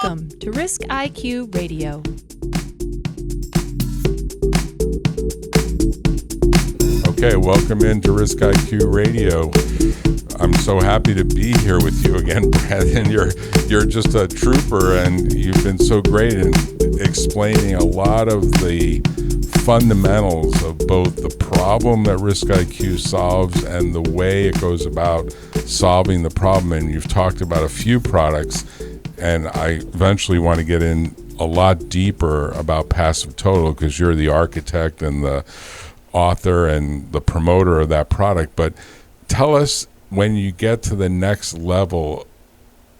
Welcome to RiskIQ Radio. Okay, welcome into RiskIQ Radio. I'm so happy to be here with you again, Brad. And you're just a trooper, and you've been so great in explaining a lot of the fundamentals of both the problem that RiskIQ solves and the way it goes about solving the problem. And you've talked about a few products, and I eventually want to get in a lot deeper about PassiveTotal because you're the architect and the author and the promoter of that product. But tell us, when you get to the next level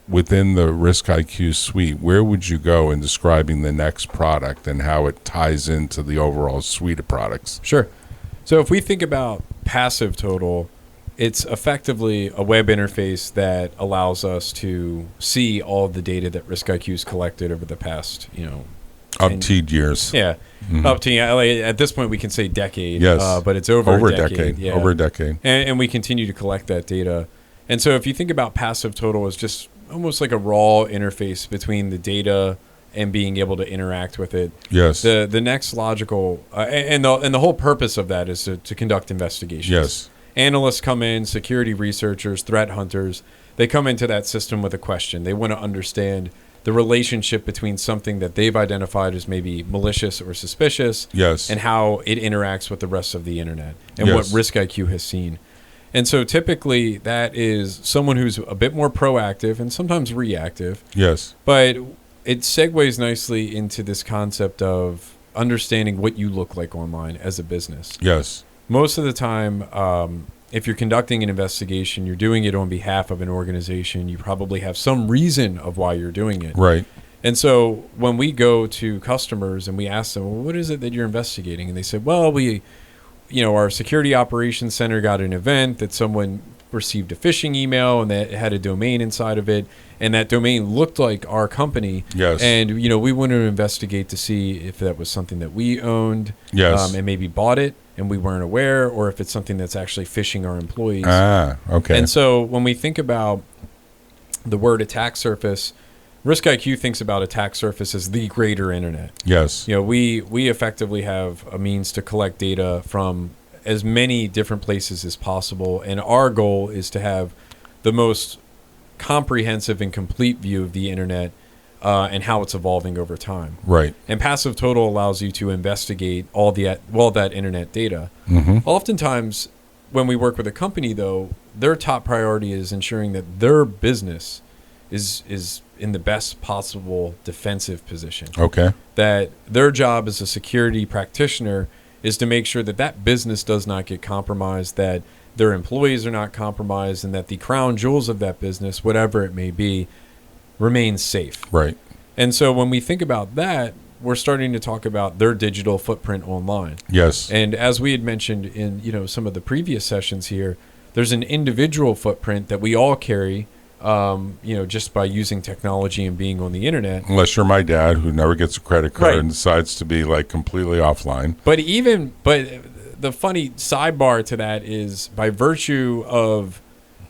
within the RiskIQ suite, where would you go in describing the next product and how it ties into the overall suite of products? Sure. So if we think about PassiveTotal, it's effectively a web interface that allows us to see all the data that RiskIQ's collected over the past, Upteed years. Yeah. Mm-hmm. Up to, at this point, we can say decade. Yes. But it's over a decade. Yeah. Over a decade. And we continue to collect that data. And so if you think about PassiveTotal as just almost like a raw interface between the data and being able to interact with it. Yes. The next logical, and the whole purpose of that is to conduct investigations. Yes. Analysts come in, security researchers, threat hunters. They come into that system with a question. They want to understand the relationship between something that they've identified as maybe malicious or suspicious, yes, and how it interacts with the rest of the internet and yes, what RiskIQ has seen. And so typically that is someone who's a bit more proactive and sometimes reactive. Yes. But it segues nicely into this concept of understanding what you look like online as a business. Yes. Most of the time, if you're conducting an investigation, you're doing it on behalf of an organization. You probably have some reason of why you're doing it. Right. And so when we go to customers and we ask them, well, what is it that you're investigating? And they say, well, our security operations center got an event that someone received a phishing email and that had a domain inside of it. And that domain looked like our company. Yes. And, we wanted to investigate to see if that was something that we owned. Yes. And maybe bought it and we weren't aware, or if it's something that's actually phishing our employees. Ah, okay. And so when we think about the word attack surface, RiskIQ thinks about attack surface as the greater internet. Yes. We effectively have a means to collect data from as many different places as possible. And our goal is to have the most comprehensive and complete view of the internet and how it's evolving over time. Right. And PassiveTotal allows you to investigate all that internet data. Mm-hmm. Oftentimes, when we work with a company, though, their top priority is ensuring that their business is in the best possible defensive position. Okay. That their job as a security practitioner is to make sure that that business does not get compromised, that their employees are not compromised, and that the crown jewels of that business, whatever it may be, remains safe. Right. And so when we think about that, we're starting to talk about their digital footprint online. Yes. And as we had mentioned in some of the previous sessions here, there's an individual footprint that we all carry, just by using technology and being on the internet. Unless you're my dad, who never gets a credit card Right. and decides to be like completely offline. But the funny sidebar to that is by virtue of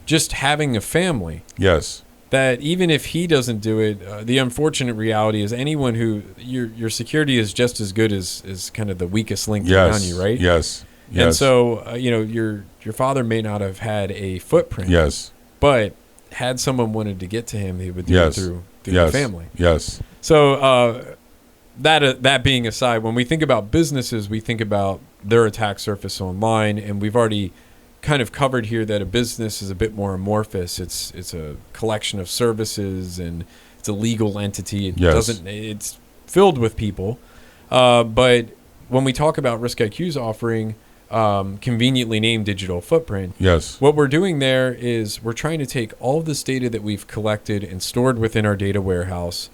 just having a family. Yes. That even if he doesn't do it, the unfortunate reality is anyone who your security is just as good as kind of the weakest link around you, right? Yes. Yes. And so your father may not have had a footprint. Yes. But had someone wanted to get to him, he would do it through the family. Yes. So that being aside, when we think about businesses, we think about their attack surface online, and we've already kind of covered here that a business is a bit more amorphous. It's a collection of services and it's a legal entity. It's filled with people. But when we talk about RiskIQ's offering, conveniently named digital footprint, yes, what we're doing there is we're trying to take all of this data that we've collected and stored within our data warehouse,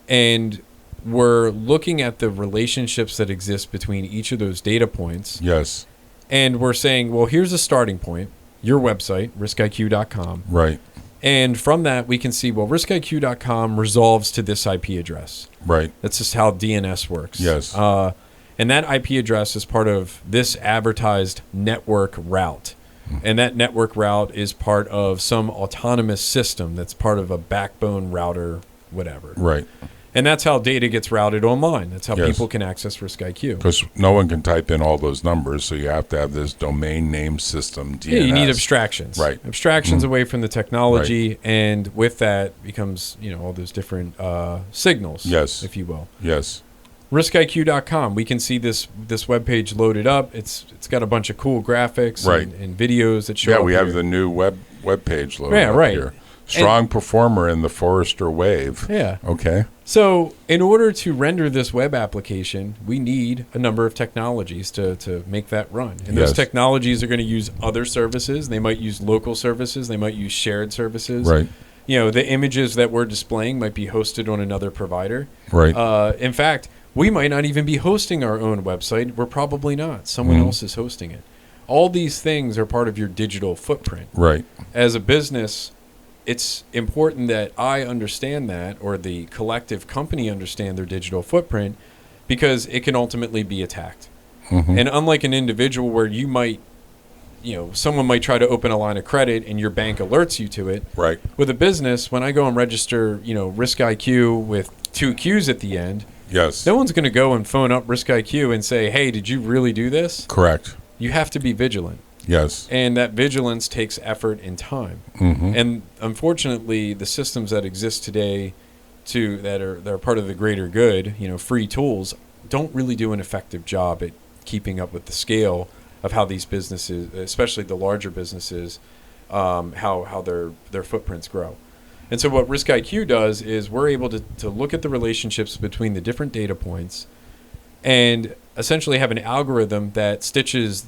and we're looking at the relationships that exist between each of those data points. Yes. And we're saying, well, here's a starting point, your website, riskiq.com. Right. And from that, we can see, well, riskiq.com resolves to this IP address. Right. That's just how DNS works. Yes. And that IP address is part of this advertised network route. And that network route is part of some autonomous system that's part of a backbone router whatever. Right. And that's how data gets routed online. That's how Yes. people can access RiskIQ. Because no one can type in all those numbers, so you have to have this domain name system, DNS. Yeah, you need abstractions. Right. Abstractions away from the technology, and with that becomes, all those different signals, Yes. if you will. Yes. RiskIQ.com. We can see this webpage loaded up. It's got a bunch of cool graphics Right. and videos that show Yeah, up we have here. the new web page loaded Yeah, up right. here. Strong performer in the Forrester Wave. Yeah. Okay. So in order to render this web application, we need a number of technologies to make that run. And those Yes. technologies are going to use other services. They might use local services. They might use shared services. Right. The images that we're displaying might be hosted on another provider. Right. In fact, we might not even be hosting our own website. We're probably not. Someone else is hosting it. All these things are part of your digital footprint. Right. As a business, it's important that I understand that, or the collective company understand their digital footprint, because it can ultimately be attacked. And unlike an individual where you might, someone might try to open a line of credit and your bank alerts you to it. Right. With a business, when I go and register, RiskIQ with 2 Qs at the end, Yes. no one's going to go and phone up RiskIQ and say, hey, did you really do this? Correct. You have to be vigilant. Yes. And that vigilance takes effort and time. And unfortunately, the systems that exist today that are part of the greater good, free tools, don't really do an effective job at keeping up with the scale of how these businesses, especially the larger businesses, how their footprints grow. And so what RiskIQ does is we're able to look at the relationships between the different data points and essentially have an algorithm that stitches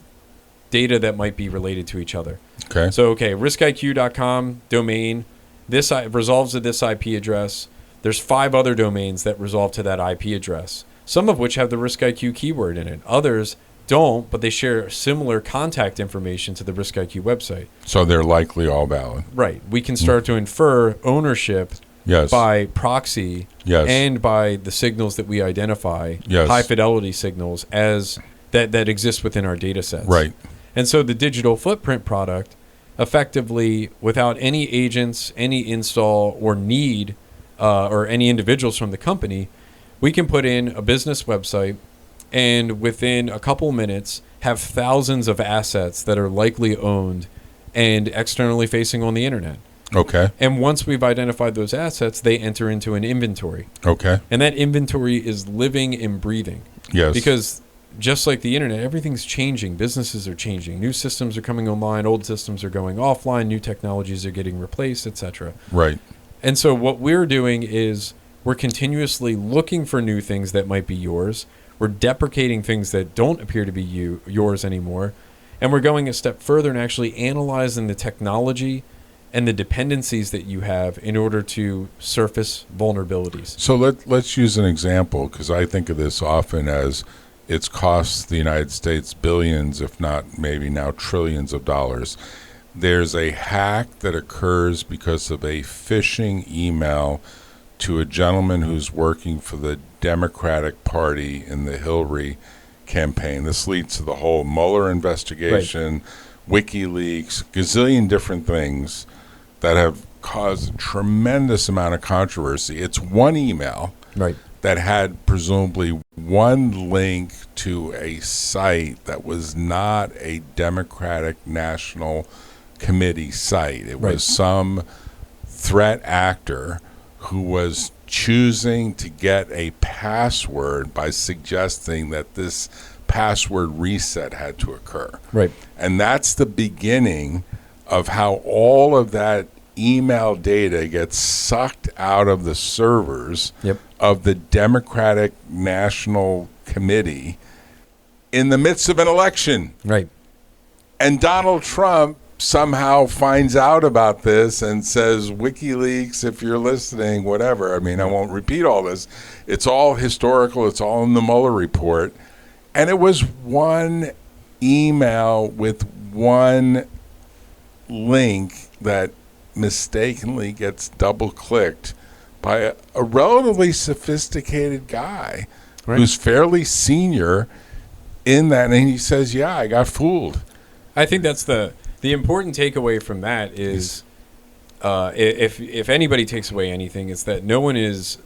data that might be related to each other. Okay. So, RiskIQ.com domain, this resolves to this IP address. There's 5 other domains that resolve to that IP address, some of which have the RiskIQ keyword in it. Others don't, but they share similar contact information to the RiskIQ website. So they're likely all valid. Right. We can start to infer ownership Yes. by proxy Yes. and by the signals that we identify, Yes. high fidelity signals, as that exist within our data sets. Right. And so the digital footprint product, effectively, without any agents, any install or need, or any individuals from the company, we can put in a business website and within a couple minutes have thousands of assets that are likely owned and externally facing on the internet. Okay. And once we've identified those assets, they enter into an inventory. Okay. And that inventory is living and breathing. Yes. Because just like the internet, everything's changing. Businesses are changing. New systems are coming online. Old systems are going offline. New technologies are getting replaced, etc. Right. And so what we're doing is we're continuously looking for new things that might be yours. We're deprecating things that don't appear to be yours anymore. And we're going a step further and actually analyzing the technology and the dependencies that you have in order to surface vulnerabilities. So let's use an example, because I think of this often as it's cost the United States billions, if not maybe now trillions of dollars. There's a hack that occurs because of a phishing email to a gentleman who's working for the Democratic Party in the Hillary campaign. This leads to the whole Mueller investigation, WikiLeaks, gazillion different things that have caused a tremendous amount of controversy. It's one email Right. that had presumably one link to a site that was not a Democratic National Committee site. It was some threat actor who was choosing to get a password by suggesting that this password reset had to occur. Right. And that's the beginning of how all of that email data gets sucked out of the servers of the Democratic National Committee in the midst of an election. Right. And Donald Trump somehow finds out about this and says, WikiLeaks, if you're listening, whatever. I mean, I won't repeat all this. It's all historical. It's all in the Mueller report. And it was one email with one link that mistakenly gets double-clicked by a relatively sophisticated guy who's fairly senior in that. And he says, yeah, I got fooled. I think that's the important takeaway from that is if anybody takes away anything, it's that no one is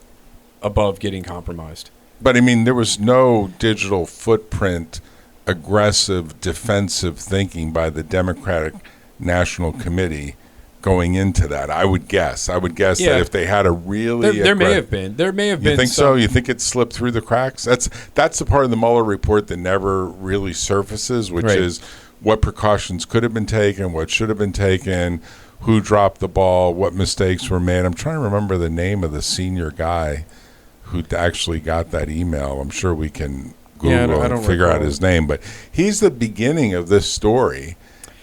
above getting compromised. But I mean, there was no digital footprint, aggressive, defensive thinking by the Democratic National Committee going into that. I would guess that if they had a really there may have been. You think so? You think it slipped through the cracks? That's the part of the Mueller report that never really surfaces, which is what precautions could have been taken, what should have been taken, who dropped the ball, what mistakes were made. I'm trying to remember the name of the senior guy who actually got that email. I'm sure we can Google and figure out his name, but he's the beginning of this story.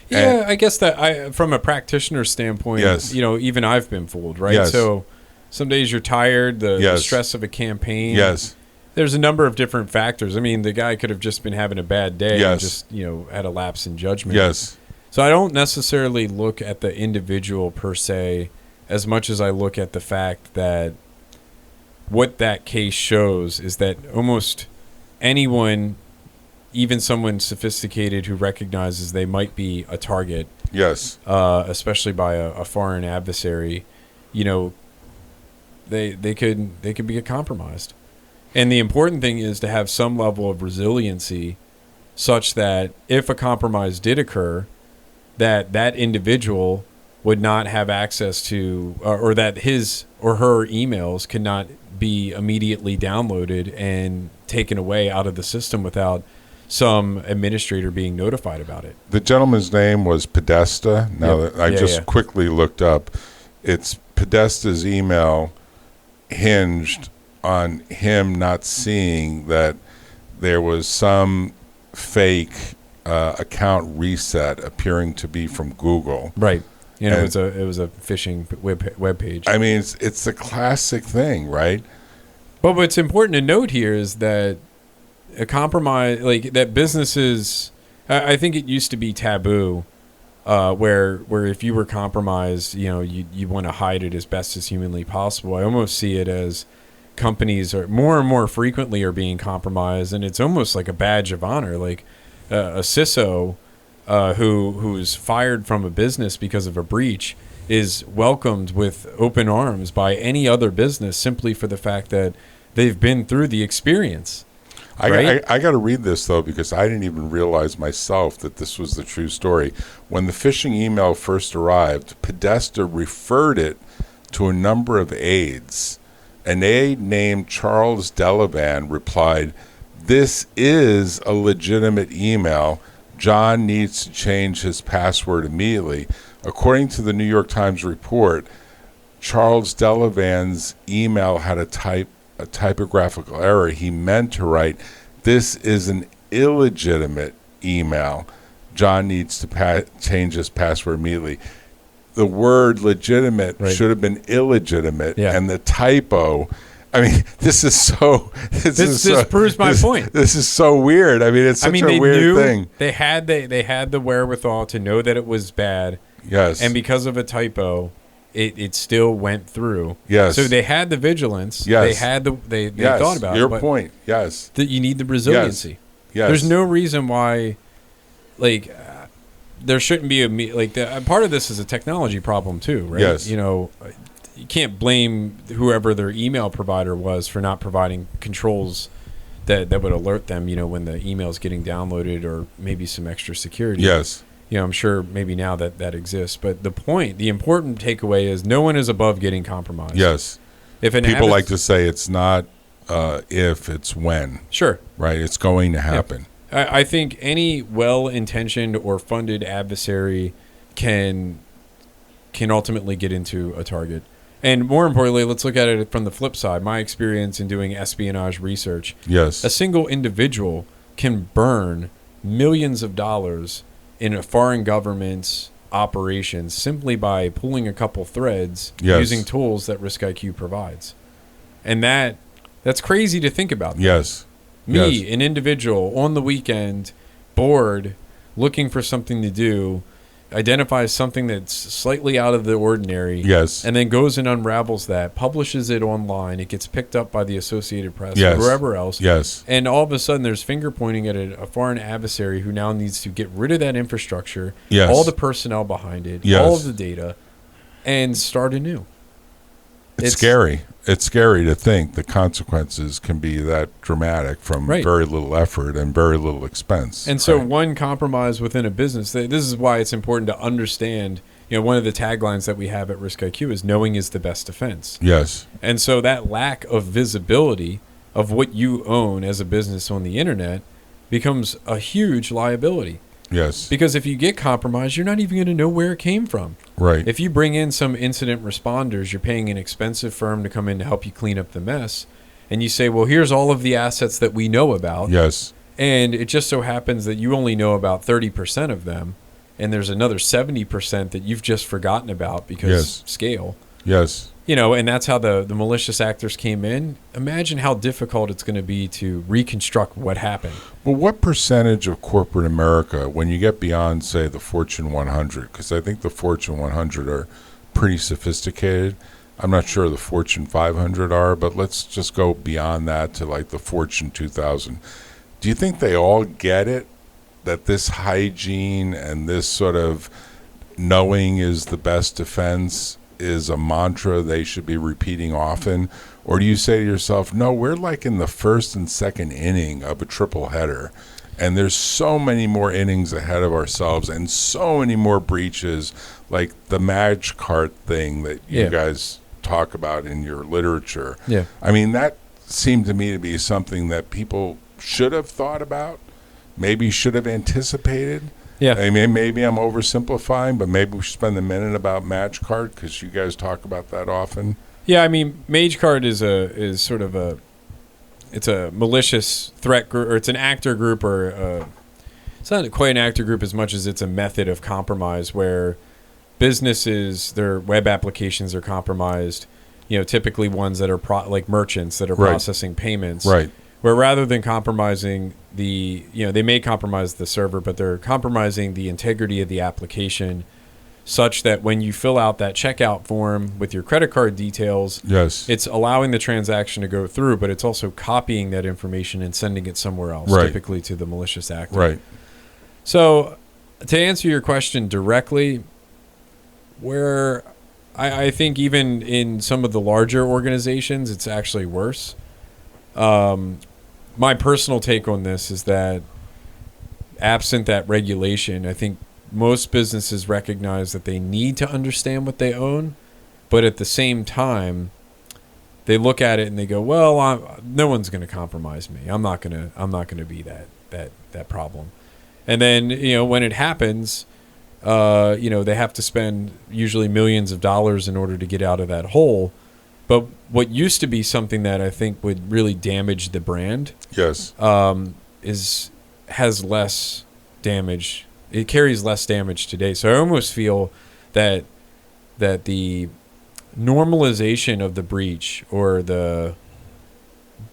Yeah, I guess that from a practitioner standpoint, even I've been fooled, right? Yes. So some days you're tired, the stress of a campaign. Yes. There's a number of different factors. I mean, the guy could have just been having a bad day and just, had a lapse in judgment. Yes. So I don't necessarily look at the individual per se as much as I look at the fact that what that case shows is that almost anyone, even someone sophisticated who recognizes they might be a target, especially by a foreign adversary, they could be compromised. And the important thing is to have some level of resiliency such that if a compromise did occur, that individual would not have access to, or that his or her emails could not be immediately downloaded and taken away out of the system without some administrator being notified about it. The gentleman's name was Podesta. I just quickly looked up. It's Podesta's email hinged on him not seeing that there was some fake account reset appearing to be from Google. Right. It was a phishing web page. I mean, it's a classic thing, right? But what's important to note here is that a compromise, like that businesses, I think it used to be taboo, where if you were compromised, you want to hide it as best as humanly possible. I almost see it as companies are more and more frequently are being compromised, and it's almost like a badge of honor. Like a CISO who's fired from a business because of a breach is welcomed with open arms by any other business simply for the fact that they've been through the experience. Right? I got to read this, though, because I didn't even realize myself that this was the true story. When the phishing email first arrived, Podesta referred it to a number of aides. An aide named Charles Delavan replied, "This is a legitimate email. John needs to change his password immediately." According to the New York Times report, Charles Delavan's email had a typographical error. He meant to write, "This is an illegitimate email. John needs to change his password immediately." The word legitimate should have been illegitimate, and the typo. I mean, this proves my point. This is so weird. I mean, it's such a weird thing. They had the wherewithal to know that it was bad. Yes, and because of a typo, it still went through. Yes. So they had the vigilance. Yes. They thought about your point. Yes. That you need the resiliency. Yes. There's no reason why, there shouldn't be part of this is a technology problem too, right? Yes. You can't blame whoever their email provider was for not providing controls that would alert them, when the email is getting downloaded, or maybe some extra security. Yes. I'm sure maybe now that exists. But the important takeaway is no one is above getting compromised. Yes. People like to say it's not if, it's when. Sure. Right? It's going to happen. Yeah. I think any well-intentioned or funded adversary can ultimately get into a target. And more importantly, let's look at it from the flip side. My experience in doing espionage research. Yes. A single individual can burn millions of dollars in a foreign government's operations simply by pulling a couple threads using tools that RiskIQ provides. And that's crazy to think about. Yes. An individual on the weekend, bored, looking for something to do, identifies something that's slightly out of the ordinary, and then goes and unravels that, publishes it online, it gets picked up by the Associated Press or wherever else, and all of a sudden there's finger pointing at a foreign adversary who now needs to get rid of that infrastructure, all the personnel behind it, all of the data, and start anew. It's scary. It's scary to think the consequences can be that dramatic from very little effort and very little expense. And so one compromise within a business, this is why it's important to understand, one of the taglines that we have at RiskIQ is knowing is the best defense. Yes. And so that lack of visibility of what you own as a business on the internet becomes a huge liability. Yes. Because if you get compromised, you're not even going to know where it came from. Right. If you bring in some incident responders, you're paying an expensive firm to come in to help you clean up the mess. And you say, well, here's all of the assets that we know about. Yes. And it just so happens that you only know about 30% of them. And there's another 70% that you've just forgotten about because scale. Yes. And that's how the malicious actors came in. Imagine how difficult it's going to be to reconstruct what happened. Well, what percentage of corporate America, when you get beyond, say, the Fortune 100, because I think the Fortune 100 are pretty sophisticated. I'm not sure the Fortune 500 are, but let's just go beyond that to like the Fortune 2000. Do you think they all get it, that this hygiene and this sort of knowing is the best defense is a mantra they should be repeating often? Or do you say to yourself, no, we're like in the first and second inning of a triple header, and there's so many more innings ahead of ourselves and so many more breaches, like the match cart thing that you guys talk about in your literature. Yeah. I mean, that seemed to me to be something that people should have thought about, maybe should have anticipated. Yeah. I mean, maybe I'm oversimplifying, but maybe we should spend a minute about match card, because you guys talk about that often. Yeah, I mean, MageCard is sort of it's a malicious threat group, or it's an actor group, or it's not quite an actor group as much as it's a method of compromise where businesses, their web applications are compromised. Typically ones that are like merchants that are processing payments. Right. Where rather than compromising they may compromise the server, but they're compromising the integrity of the application such that when you fill out that checkout form with your credit card details, it's allowing the transaction to go through, but it's also copying that information and sending it somewhere else, typically to the malicious actor. Right. So to answer your question directly, where I think even in some of the larger organizations, it's actually worse. My personal take on this is that absent that regulation, I think most businesses recognize that they need to understand what they own, but at the same time, they look at it and they go, "Well, no one's going to compromise me. I'm not going to be that problem." And then when it happens, they have to spend usually millions of dollars in order to get out of that hole. But what used to be something that I think would really damage the brand, has less damage. It carries less damage today. So I almost feel that the normalization of the breach, or the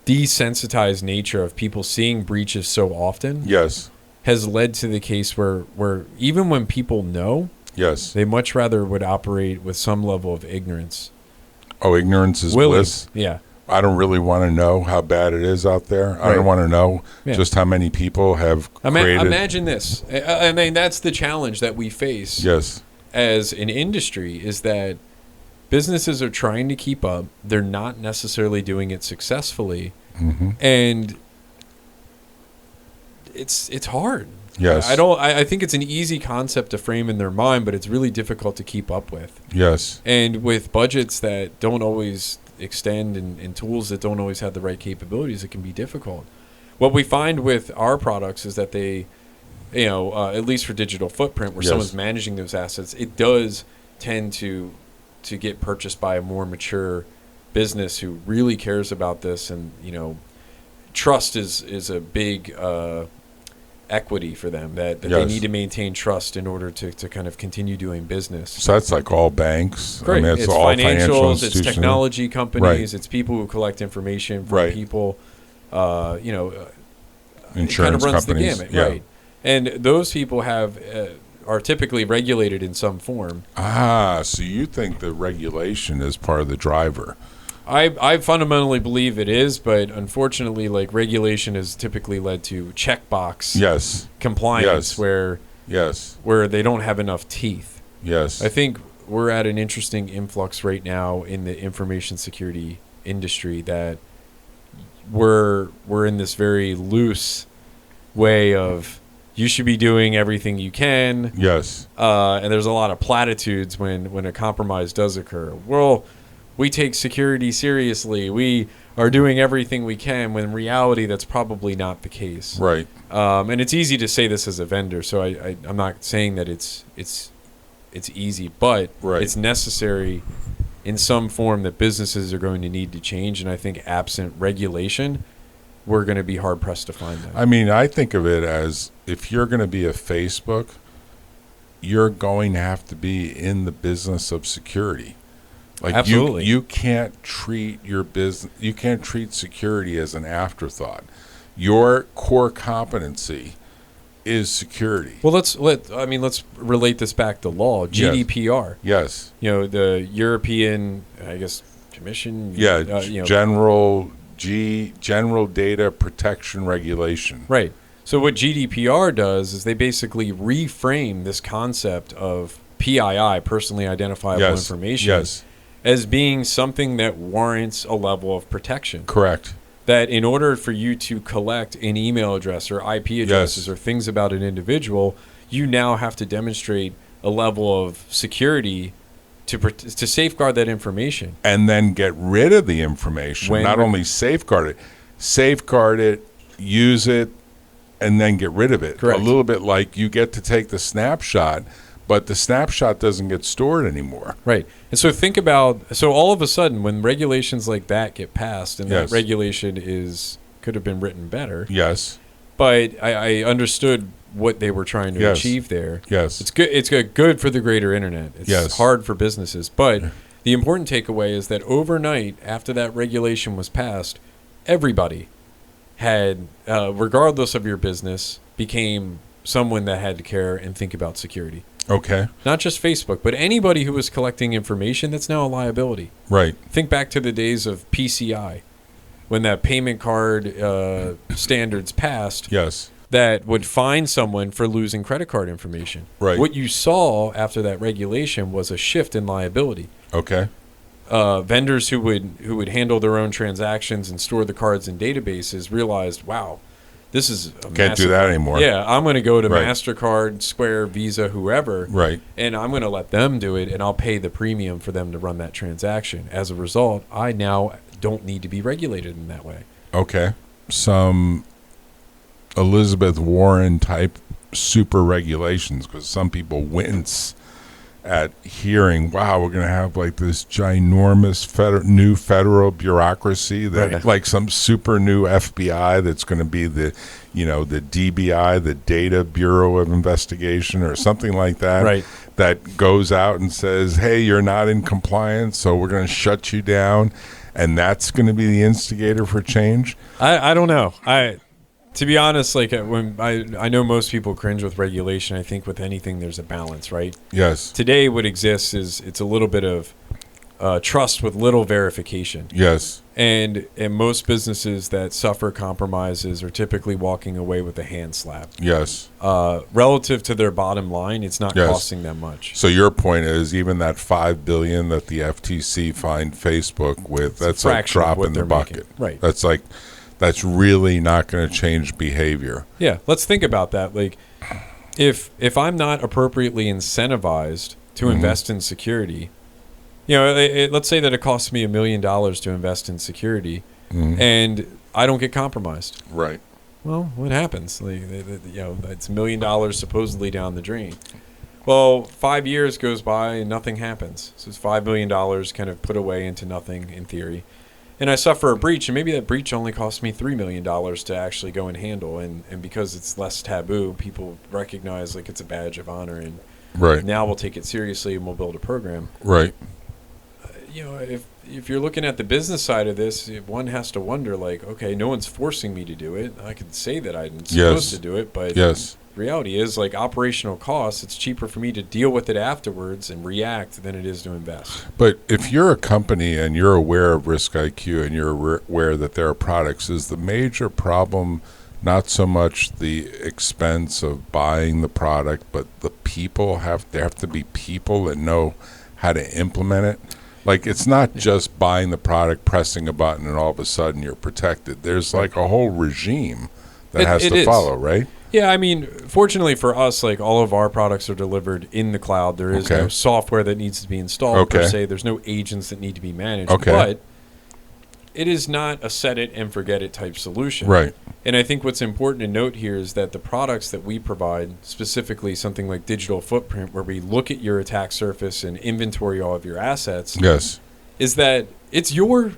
desensitized nature of people seeing breaches so often, has led to the case where even when people know, they much rather would operate with some level of ignorance. Oh, ignorance is bliss. Yeah. I don't really want to know how bad it is out there. I don't want to know just how many people have created. Imagine this. I mean, that's the challenge that we face as an industry, is that businesses are trying to keep up. They're not necessarily doing it successfully. Mm-hmm. And it's hard. Yes. I think it's an easy concept to frame in their mind, but it's really difficult to keep up with. Yes. And with budgets that don't always extend and tools that don't always have the right capabilities, it can be difficult. What we find with our products is that they, at least for digital footprint, where someone's managing those assets, it does tend to get purchased by a more mature business who really cares about this. And, trust is a big equity for them, that they need to maintain trust in order to kind of continue doing business. So that's like all banks. Right. I mean, it's all financials, it's technology companies, it's people who collect information from people, insurance it kind of runs companies. The gamut, right? And those people are typically regulated in some form. So you think the regulation is part of the driver? I fundamentally believe it is, but unfortunately, like, regulation has typically led to checkbox compliance where they don't have enough teeth. Yes. I think we're at an interesting influx right now in the information security industry that we're in this very loose way of you should be doing everything you can. Yes. And there's a lot of platitudes when a compromise does occur. Well, we take security seriously. We are doing everything we can, when in reality that's probably not the case. Right. And it's easy to say this as a vendor, so I'm not saying that it's easy, but Right. it's necessary in some form that businesses are going to need to change. And I think absent regulation, we're going to be hard pressed to find that. I mean, I think of it as if you're going to be a Facebook, you're going to have to be in the business of security. Like Absolutely. you can't treat your business, you can't treat security as an afterthought. Your core competency is security. Well, let's relate this back to law. Yes. GDPR. Yes. The European, I guess, Commission. Yeah. General Data Protection Regulation. Right. So what GDPR does is they basically reframe this concept of PII, personally identifiable information, as being something that warrants a level of protection. Correct. That in order for you to collect an email address or IP addresses or things about an individual, you now have to demonstrate a level of security to safeguard that information. And then get rid of the information. Not only safeguard it, use it, and then get rid of it. Correct. A little bit like you get to take the snapshot, but the snapshot doesn't get stored anymore. Right. And so think about, all of a sudden when regulations like that get passed, and that regulation could have been written better. Yes. But I understood what they were trying to achieve there. Yes. It's good. It's good for the greater internet. It's hard for businesses. But the important takeaway is that overnight, after that regulation was passed, everybody had, regardless of your business, became someone that had to care and think about security. Okay. Not just Facebook, but anybody who was collecting information, that's now a liability. Right. Think back to the days of PCI, when that payment card standards passed. Yes. That would fine someone for losing credit card information. Right. What you saw after that regulation was a shift in liability. Okay. Vendors who would handle their own transactions and store the cards in databases realized, wow, this is a can't do that anymore. Yeah, I'm going to go to MasterCard, Square, Visa, whoever, right, and I'm going to let them do it, and I'll pay the premium for them to run that transaction. As a result, I now don't need to be regulated in that way. Okay. Some Elizabeth Warren type super regulations, because some people wince at hearing, wow, we're going to have like this ginormous new federal bureaucracy that like some super new FBI that's going to be the DBI, the Data Bureau of Investigation or something like that. Right. That goes out and says, hey, you're not in compliance, so we're going to shut you down. And that's going to be the instigator for change. I don't know. To be honest, like when I know most people cringe with regulation. I think with anything, there's a balance, right? Yes. Today, what exists is it's a little bit of trust with little verification. Yes. And most businesses that suffer compromises are typically walking away with a hand slap. Yes. Relative to their bottom line, it's not costing them much. So your point is even that $5 billion that the FTC fined Facebook with, that's a drop in the bucket. Right. That's really not going to change behavior. Yeah, let's think about that. Like, if I'm not appropriately incentivized to invest in security, let's say that it costs me $1 million to invest in security, and I don't get compromised. Right. Well, what happens? Like, it's $1 million supposedly down the drain. Well, 5 years goes by and nothing happens. So it's $5 million kind of put away into nothing in theory. And I suffer a breach, and maybe that breach only cost me $3 million to actually go and handle. And because it's less taboo, people recognize like it's a badge of honor, and now we'll take it seriously and we'll build a program. Right. If you're looking at the business side of this, one has to wonder, like, okay, no one's forcing me to do it. I could say that I'm supposed to do it, but the reality is, like, operational costs, it's cheaper for me to deal with it afterwards and react than it is to invest. But if you're a company and you're aware of RiskIQ and you're aware that there are products, is the major problem not so much the expense of buying the product, but the people there have to be people that know how to implement it. Like, it's not just buying the product, pressing a button, and all of a sudden you're protected. There's like a whole regime that has to follow, right? Yeah, I mean, fortunately for us, like all of our products are delivered in the cloud. There is no software that needs to be installed per se. There's no agents that need to be managed. But it is not a set it and forget it type solution. Right. And I think what's important to note here is that the products that we provide, specifically something like Digital Footprint, where we look at your attack surface and inventory all of your assets, is that it's your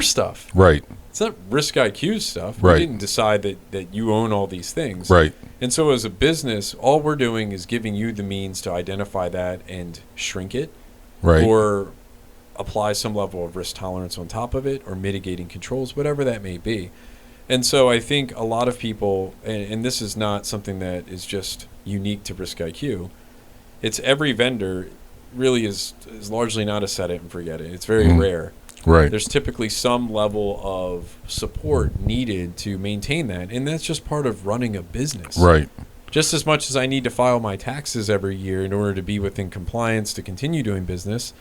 stuff. Right. It's not RiskIQ's stuff. Right. We didn't decide that you own all these things. Right. And so as a business, all we're doing is giving you the means to identify that and shrink it. Right. Or apply some level of risk tolerance on top of it, or mitigating controls, whatever that may be. And so I think a lot of people, and this is not something that is just unique to RiskIQ, it's every vendor really is largely not a set it and forget it. It's very rare. Right. There's typically some level of support needed to maintain that, and that's just part of running a business. Right. Just as much as I need to file my taxes every year in order to be within compliance to continue doing business,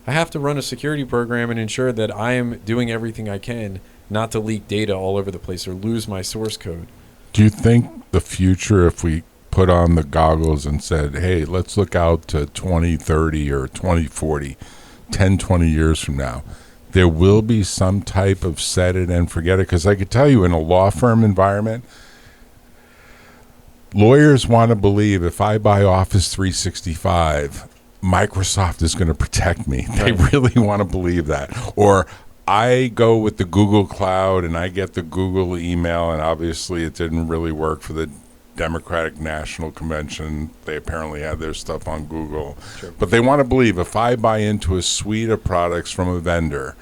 I have to run a security program and ensure that I am doing everything I can not to leak data all over the place or lose my source code. Do you think the future, if we put on the goggles and said, hey, let's look out to 2030 or 2040, 10, 20 years from now, there will be some type of set it and forget it? Because I could tell you, in a law firm environment, lawyers want to believe if I buy Office 365, Microsoft is going to protect me. They really want to believe that. Or I go with the Google Cloud and I get the Google email, and obviously it didn't really work for the Democratic National Convention. They apparently had their stuff on Google. Sure. But they want to believe if I buy into a suite of products from a vendor,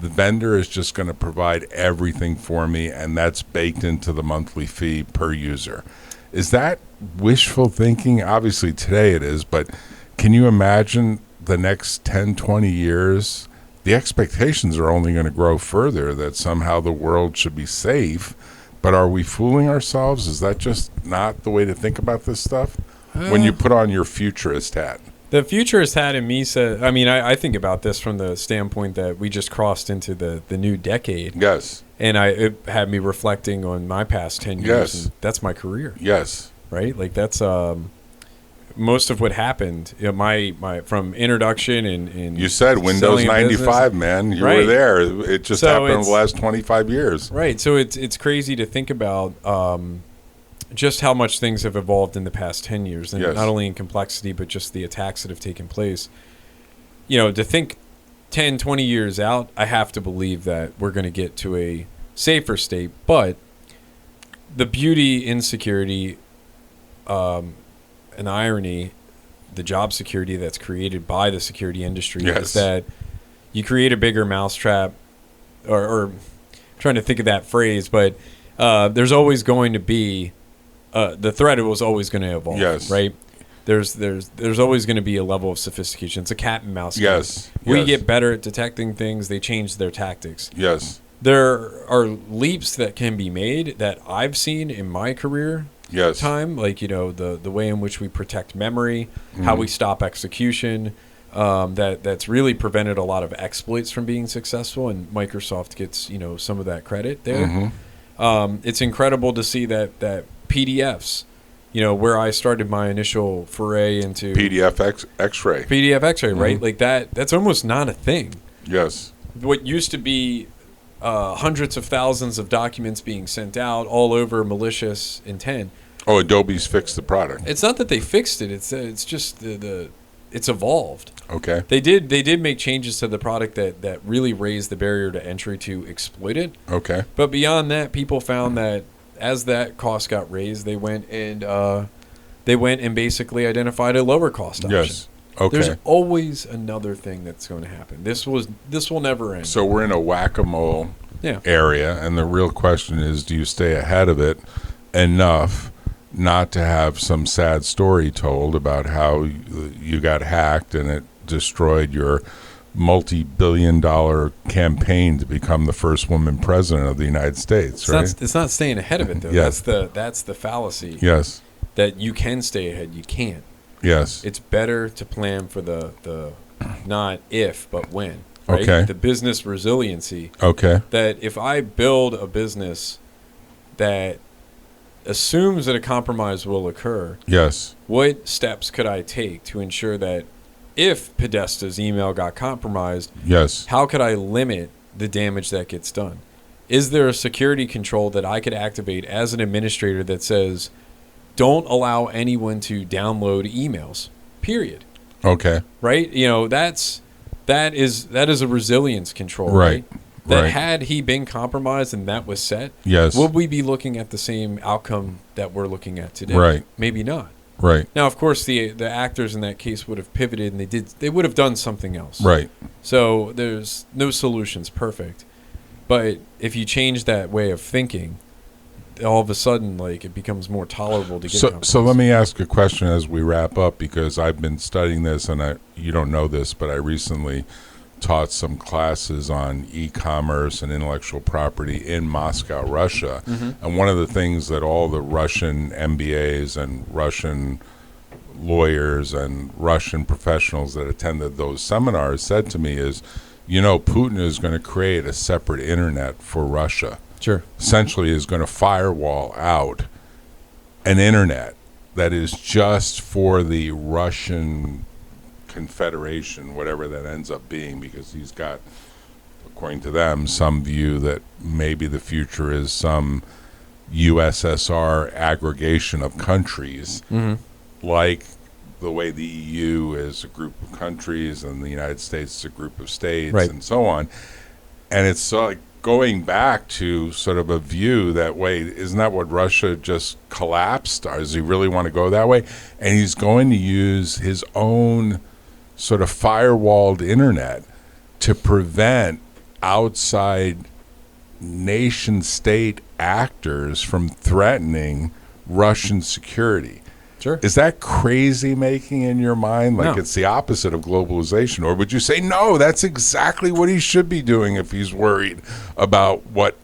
the vendor is just going to provide everything for me, and that's baked into the monthly fee per user. Is that wishful thinking? Obviously today it is, but can you imagine the next 10, 20 years? The expectations are only going to grow further that somehow the world should be safe. But are we fooling ourselves? Is that just not the way to think about this stuff? When you put on your futurist hat. The futurist hat in me says, I mean, I think about this from the standpoint that we just crossed into the new decade. Yes. And it had me reflecting on my past 10 years. Yes. And that's my career. Yes. Right? Like that's most of what happened. You know, my from introduction and you said Windows 95, man. You were there. It just happened in the last 25 years. Right. So it's crazy to think about just how much things have evolved in the past 10 years, and not only in complexity, but just the attacks that have taken place. You know, to think 10, 20 years out, I have to believe that we're going to get to a safer state. But the beauty in security, an irony, the job security that's created by the security industry is that you create a bigger mousetrap, or I'm trying to think of that phrase, but there's always going to be the threat was always going to evolve, right? There's always going to be a level of sophistication. It's a cat and mouse game. We get better at detecting things. They change their tactics. There are leaps that can be made that I've seen in my career time, like, you know, the way in which we protect memory, how we stop execution, that's really prevented a lot of exploits from being successful, and Microsoft gets, you know, some of that credit there. It's incredible to see that PDFs, you know, where I started my initial foray into PDF X-ray, right? Like that's almost not a thing. What used to be hundreds of thousands of documents being sent out all over malicious intent. Oh, Adobe's fixed the product. It's not that they fixed it. It's just it's evolved. Okay. They did make changes to the product that really raised the barrier to entry to exploit it. Okay. But beyond that, people found that as that cost got raised, they went and basically identified a lower cost option. Okay. There's always another thing that's going to happen. This will never end. So we're in a whack-a-mole area, and the real question is, do you stay ahead of it enough not to have some sad story told about how you got hacked and it destroyed your multi-billion-dollar campaign to become the first woman president of the United States, right? It's not staying ahead of it, though. That's the fallacy. That you can stay ahead. You can't. It's better to plan for the not if, but when. Right? Okay. The business resiliency. Okay. That if I build a business that assumes that a compromise will occur, Yes. what steps could I take to ensure that if Podesta's email got compromised, Yes. how could I limit the damage that gets done? Is there a security control that I could activate as an administrator that says, don't allow anyone to download emails, period? Okay. Right? That is a resilience control, Right. That Right. had he been compromised and that was set, Yes. would we be looking at the same outcome that we're looking at today? Right. Maybe not. Right. Now, of course, the actors in that case would have pivoted and they would have done something else. Right. So there's no solutions perfect. But if you change that way of thinking, all of a sudden, like, it becomes more tolerable to get So let me ask a question as we wrap up, because I've been studying this, and you don't know this, but I recently taught some classes on e-commerce and intellectual property in Moscow, Russia. Mm-hmm. And one of the things that all the Russian MBAs and Russian lawyers and Russian professionals that attended those seminars said to me is, Putin is going to create a separate internet for Russia. Sure. Essentially is going to firewall out an internet that is just for the Russian Confederation, whatever that ends up being, because he's got, according to them, some view that maybe the future is some USSR aggregation of countries, like the way the EU is a group of countries and the United States is a group of states, right, and so on. And it's like going back to sort of a view that, wait, isn't that what Russia just collapsed? Or does he really want to go that way? And he's going to use his own sort of firewalled internet to prevent outside nation-state actors from threatening Russian security. Sure. Is that crazy making in your mind? Like, No. it's the opposite of globalization? Or would you say, no, that's exactly what he should be doing if he's worried about what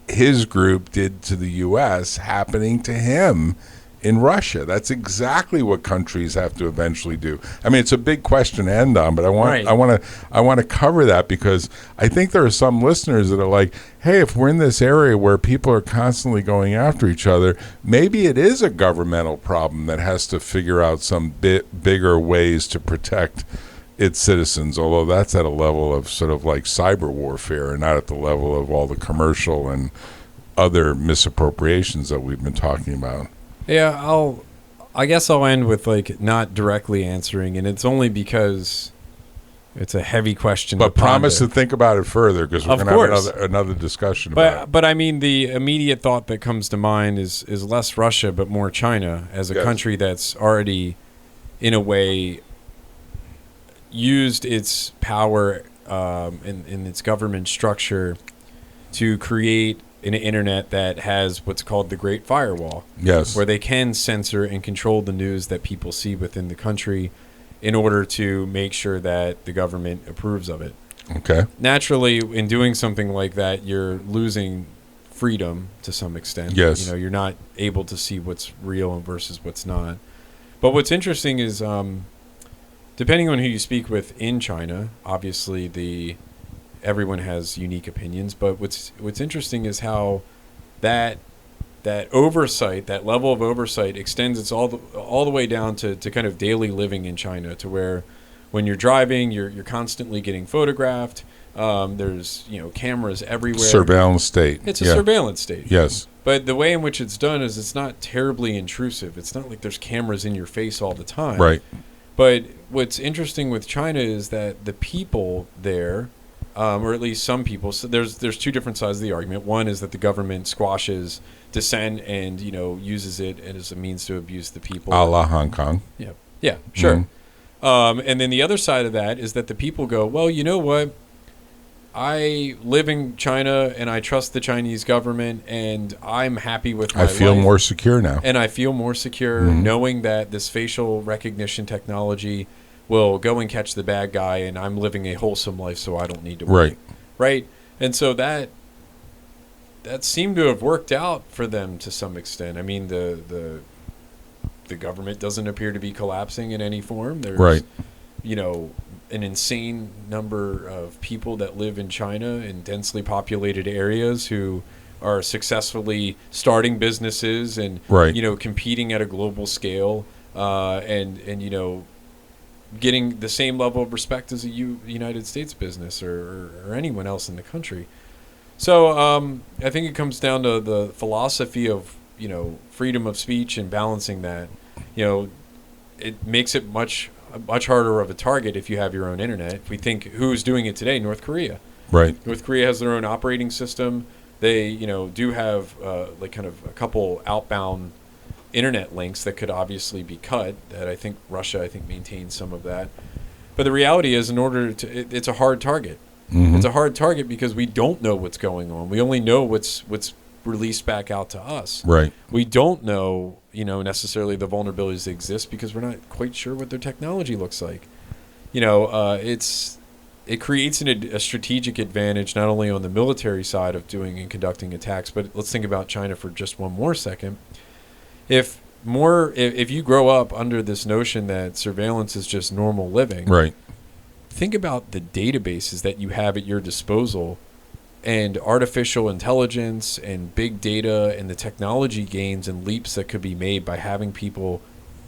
his group did to the U.S. happening to him in Russia? That's exactly what countries have to eventually do. I mean, it's a big question to end on, but I want to cover that, because I think there are some listeners that are like, hey, if we're in this area where people are constantly going after each other, maybe it is a governmental problem that has to figure out some bigger ways to protect its citizens, although that's at a level of sort of like cyber warfare and not at the level of all the commercial and other misappropriations that we've been talking about. Yeah, I guess I'll end with, like, not directly answering, and it's only because it's a heavy question. But to promise ponder. to think about it further, because we're Of going to course. have another discussion about it. But I mean, the immediate thought that comes to mind is less Russia, but more China as a Yes. country that's already, in a way, used its power in its government structure to create an internet that has what's called the Great Firewall, Yes. where they can censor and control the news that people see within the country in order to make sure that the government approves of it. Okay. Naturally, in doing something like that, you're losing freedom to some extent. Yes. You're not able to see what's real versus what's not. But what's interesting is, depending on who you speak with in China, obviously everyone has unique opinions. But what's interesting is how that oversight, that level of oversight, extends all the way down to kind of daily living in China, to where when you're driving, you're constantly getting photographed. There's cameras everywhere. Surveillance state. It's a surveillance state. Yes. But the way in which it's done is it's not terribly intrusive. It's not like there's cameras in your face all the time. Right. But what's interesting with China is that the people there, or at least some people, so there's two different sides of the argument. One is that the government squashes dissent and uses it as a means to abuse the people. A la Hong Kong. Yeah, sure. Mm-hmm. And then the other side of that is that the people go, well, you know what? I live in China and I trust the Chinese government and I'm happy with my life. I feel more secure now. And I feel more secure knowing that this facial recognition technology will go and catch the bad guy, and I'm living a wholesome life, so I don't need to worry. Right. And so that seemed to have worked out for them to some extent. I mean, the government doesn't appear to be collapsing in any form. There's an insane number of people that live in China in densely populated areas who are successfully starting businesses and Right. competing at a global scale, and getting the same level of respect as a United States business or anyone else in the country. So I think it comes down to the philosophy of freedom of speech and balancing that. It makes it much harder of a target if you have your own internet. If we think who's doing it today, North Korea. Right. North Korea has their own operating system. They do have like kind of a couple outbound internet links that could obviously be cut. That I think Russia maintains some of that. But the reality is, it's a hard target. Mm-hmm. It's a hard target because we don't know what's going on. We only know what's released back out to us. Right. We don't know, necessarily the vulnerabilities that exist because we're not quite sure what their technology looks like. It creates a strategic advantage not only on the military side of doing and conducting attacks, but let's think about China for just one more second. If you grow up under this notion that surveillance is just normal living, Right. think about the databases that you have at your disposal and artificial intelligence and big data and the technology gains and leaps that could be made by having people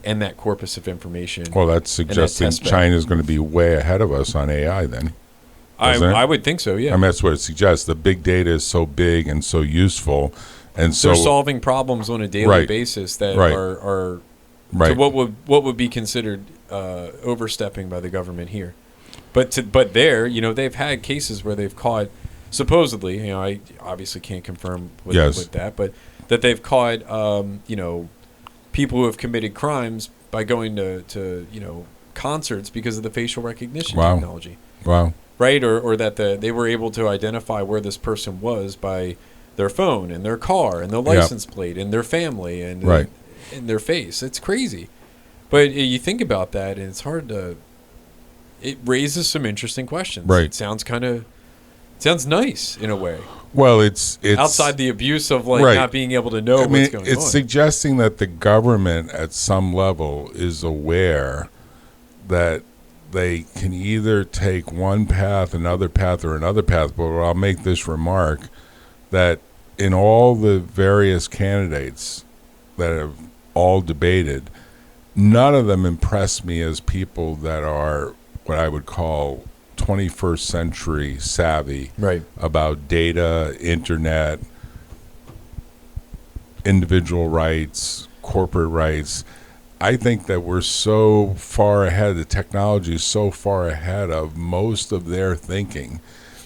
and that corpus of information. Well, that's suggesting China's going to be way ahead of us on AI then. I would think so, yeah. I mean, that's what it suggests. The big data is so big and so useful. And so they're solving problems on a daily basis that are right. to what would be considered overstepping by the government here. But there, they've had cases where they've caught, supposedly, I obviously can't confirm with that, but that they've caught, people who have committed crimes by going to concerts because of the facial recognition technology. Wow. Right? Or that they were able to identify where this person was by their phone and their car and their license plate and their family and their face. It's crazy. But you think about that and it's hard to... It raises some interesting questions. Right. It sounds nice in a way. Well, it's outside the abuse of not being able to know what's going on. It's suggesting that the government at some level is aware that they can either take one path, another path, or another path. But I'll make this remark that in all the various candidates that have all debated, none of them impress me as people that are what I would call 21st century savvy about data, internet, individual rights, corporate rights. I think that we're so far ahead, the technology is so far ahead of most of their thinking.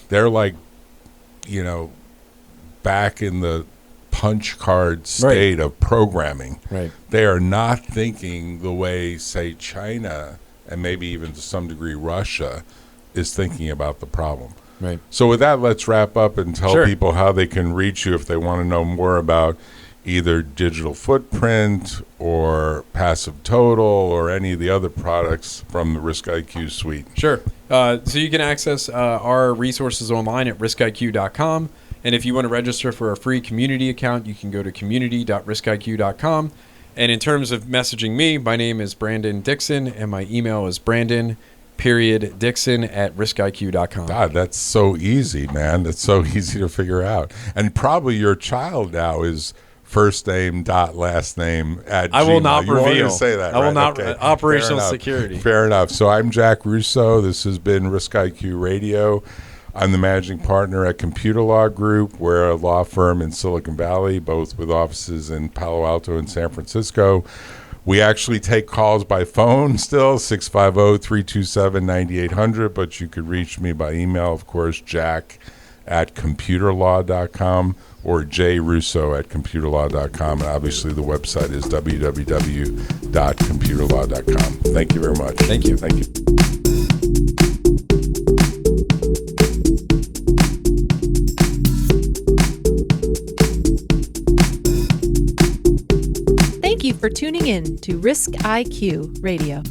They're like, back in the punch card state of programming. Right. They are not thinking the way, say, China and maybe even to some degree Russia is thinking about the problem. Right. So with that, let's wrap up and tell people how they can reach you if they want to know more about either Digital Footprint or PassiveTotal or any of the other products from the RiskIQ suite. Sure. So you can access our resources online at RiskIQ.com. And if you want to register for a free community account, you can go to community.riskiq.com. And in terms of messaging me, my name is Brandon Dixon, and my email is Brandon.Dixon@riskiq.com. God, that's so easy, man. That's so easy to figure out. And probably your child now is first name dot last name at I will Gmail. not you reveal. Want to say that, I will right? not. Okay. Operational security. Fair enough. So I'm Jack Russo. This has been RiskIQ Radio. I'm the managing partner at Computer Law Group. We're a law firm in Silicon Valley, both with offices in Palo Alto and San Francisco. We actually take calls by phone still, 650-327-9800, but you could reach me by email, of course, jack@computerlaw.com or jrusso@computerlaw.com. And obviously the website is www.computerlaw.com. Thank you very much. Thank you. Thank you. Thank you for tuning in to RiskIQ Radio.